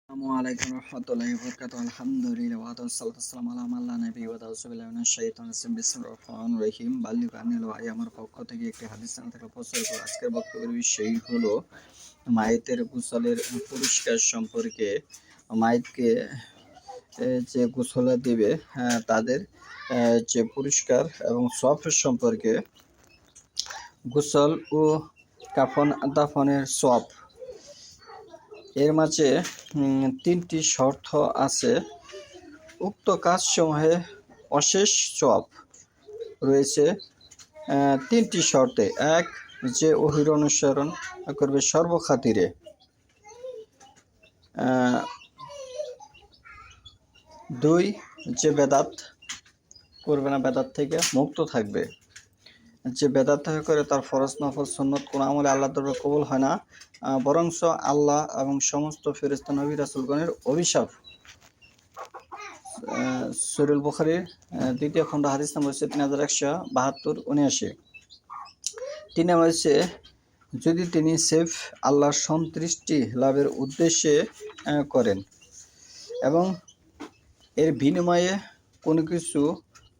আসসালামু আলাইকুম রহমতুল্লাহি ওয়া বারাকাতুহু আলহামদুলিল্লাহ ওয়া সাল্লাতু ওয়াসসালামু আলা মান লা নাবিয়্যা ওয়া আউযু বিল্লাহি মিনাশ শাইতানির রাজিম বিসমিল্লাহির রহমানির রহিম বাল্লিগ আনিল ভাই আমার পক্ষ থেকে একটি হাদিস জানা থেকে প্রচার করে আজকের বক্তব্যের বিষয় হলো মাইতের গোসলের পুরস্কার সম্পর্কে। মাইতকে যে গোসল দিবে তাদের যে পুরস্কার এবং সওয়াব সম্পর্কে। গোসল ও কাফন দাফনের সওয়াব এর মাঝে তিনটি শর্ত আছে। উক্ত কাজসমূহে অশেষ সওয়াব রয়েছে তিনটি শর্তে। এক, যে ওহীর অনুসরণ করবে সর্বখাতিরে। দুই, যে বেদাত করবে না, বেদাত থেকে মুক্ত থাকবে। যে বেদাত করে তার ফরজ নফল সুন্নত কোন আমলে আল্লাহ দরবারে কবুল হয় না, বরঞ্চ আল্লাহ এবং সমস্ত ফেরেশতা নবী রাসূলগণের অভিশাপ। সূরা বুখারীর 2য় খণ্ড হাদিস নম্বর হচ্ছে 3172-79। 3 নম্বর হচ্ছে যদি তিনি সেফ আল্লাহর সন্তুষ্টি লাভের উদ্দেশ্যে করেন এবং এর বিনিময়ে কোনো কিছু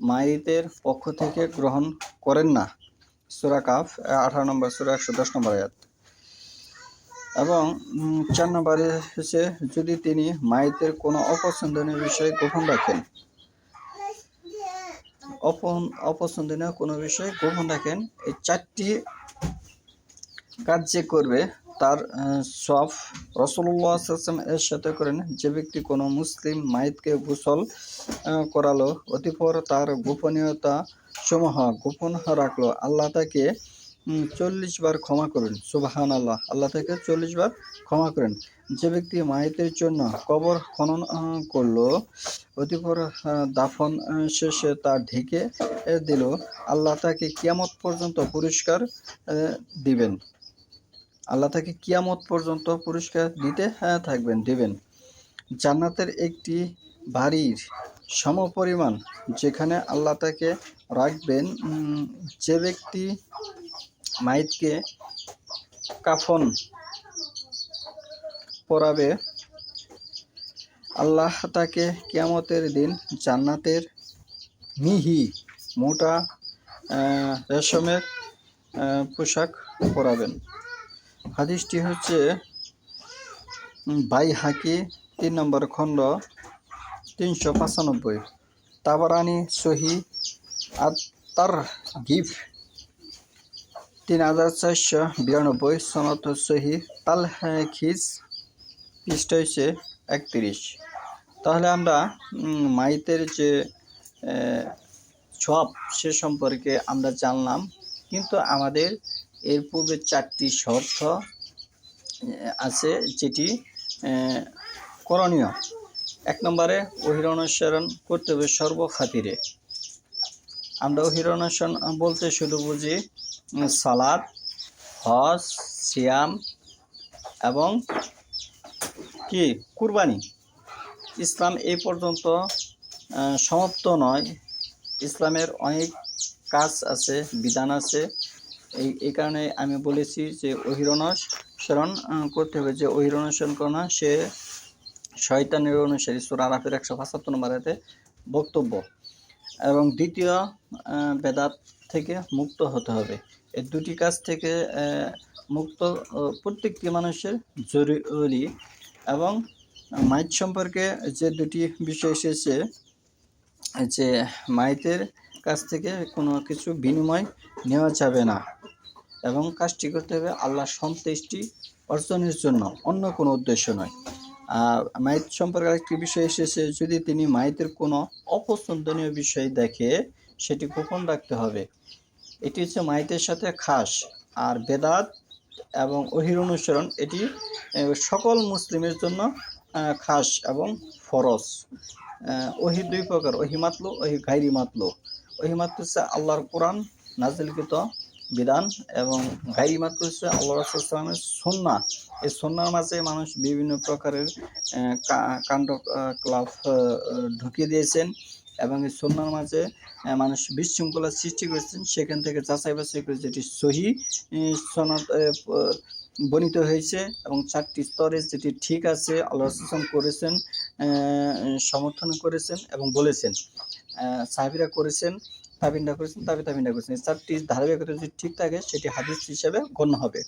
মাইতের পক্ষ থেকে গ্রহণ করেন না। সূরা কাফ 18 নম্বর সূরা 110 নম্বর আয়াত। এবং 4 নম্বরে হচ্ছে যদি তিনি মাইতের কোনো অপছন্দনীয় বিষয় গোপন রাখেন, অপছন্দনীয় কোনো বিষয় গোপন রাখেন। এই 4টি কাজ যে করবে তার সওয়াব রাসূলুল্লাহ সাল্লাল্লাহু আলাইহি ওয়াসাল্লাম এর সাথে করেন। যে ব্যক্তি কোনো মুসলিম মাইতকে গোসল করালো, অতঃপর তার গোপনীয়তা সমূহ গোপন রাখলো, আল্লাহ তাকে 40 বার ক্ষমা করেন। সুবহানাল্লাহ, আল্লাহ তাকে 40 বার ক্ষমা করেন। যে ব্যক্তি মাইতের জন্য কবর খনন করলো, অতঃপর দাফন শেষে তা ঢেকে দিল, আল্লাহ তাকে কিয়ামত পর্যন্ত পুরস্কার দিবেন। আল্লাহ তাকে কিয়ামত পর্যন্ত পুরস্কার দিতে দিবেন। জান্নাতের একটি বাড়ির সমপরিমাণ যেখানে আল্লাহ তাকে রাখবেন। যে ব্যক্তি মাইতকে কাফন পরাবে, আল্লাহ তাকে কিয়ামতের দিন জান্নাতের মিহি মোটা রেশমের পোশাক পরাবেন। হাদিসটি হচ্ছে বাইহাকি 3 নম্বর খণ্ড 395, তাবারানি সহিহ আত-তারগীব 3492, সনদ সহিহ তালখিস পৃষ্ঠা হচ্ছে 31। তাহলে আমরা মাইতের যে সওয়াব সে সম্পর্কে আমরা জানলাম, কিন্তু আমাদের এর পূর্বে 4টি শর্ত আছে যেটি করণীয়। 1 নম্বরে ওহীর অনুসরণ করতে হবে সর্বখাতিরে। আমরা ওহীর অনুসরণ বলতে শুধু বুঝি সালাত, হজ, সিয়াম এবং কি কুরবানি। ইসলাম এই পর্যন্ত সমাপ্ত নয়। ইসলামের অনেক কাজ আছে, বিধান আছে। এই কারণে আমি বলেছি যে ওহীর অনুসরণ করতে হবে। যে ওহীর অনুসরণ করে না সে শয়তানের অনুসারী, সূরা আরাফের 175 নম্বর আয়াতে বক্তব্য। এবং দ্বিতীয়, বেদাত থেকে মুক্ত হতে হবে। এই দুটি কাজ থেকে মুক্ত প্রত্যেকটি মানুষের জরুরি। এবং মাইত সম্পর্কে যে দুটি বিষয় এসেছে, যে মাইতের কাছ থেকে কোনো কিছু বিনিময় নেওয়া যাবে না এবং কাজটি করতে হবে আল্লাহর সন্তুষ্টি অর্জনের জন্য, অন্য কোনো উদ্দেশ্য নয়। আর মাইত সম্পর্কে আরেকটি বিষয় এসেছে, যদি তিনি মাইতের কোনো অপছন্দনীয় বিষয় দেখে সেটি গোপন রাখতে হবে। এটি হচ্ছে মাইতের সাথে খাস। আর বেদাত এবং ওহীর অনুসরণ এটি সকল মুসলিমের জন্য খাস এবং ফরজ। ওহী 2 প্রকার, ওহী মাতলু, ওহী গায়রি মাতলু। ওহী মাতলু হচ্ছে আল্লাহর কোরআন নাজিলকৃত বিধান এবং গায়রি মাতলু হচ্ছে আল্লাহ রাসূল সাল্লাল্লাহু আলাইহি ওয়াসাল্লামের সুন্নাহ। এই সুন্নাহর মাঝে মানুষ বিভিন্ন প্রকারের কাণ্ডকলাপ ঢুকিয়ে দিয়েছেন এবং এই সুন্নাহর মাঝে মানুষ বিশৃঙ্খলা সৃষ্টি করেছেন। সেখান থেকে যাচাই বাছাই করে যেটি সহিহ সনদ বর্ণিত হয়েছে এবং 4টি স্তরে যেটি ঠিক আছে আল্লাহ রাসূল করেছেন, সমর্থন করেছেন এবং বলেছেন। সাহাবীরা করেছেন, তাবিনরা করেছেন, তাবিনরা করেছেন। এই 4টি ধারাবাহিকতা যদি ঠিক থাকে সেটি হাদিস হিসেবে গণ্য হবে।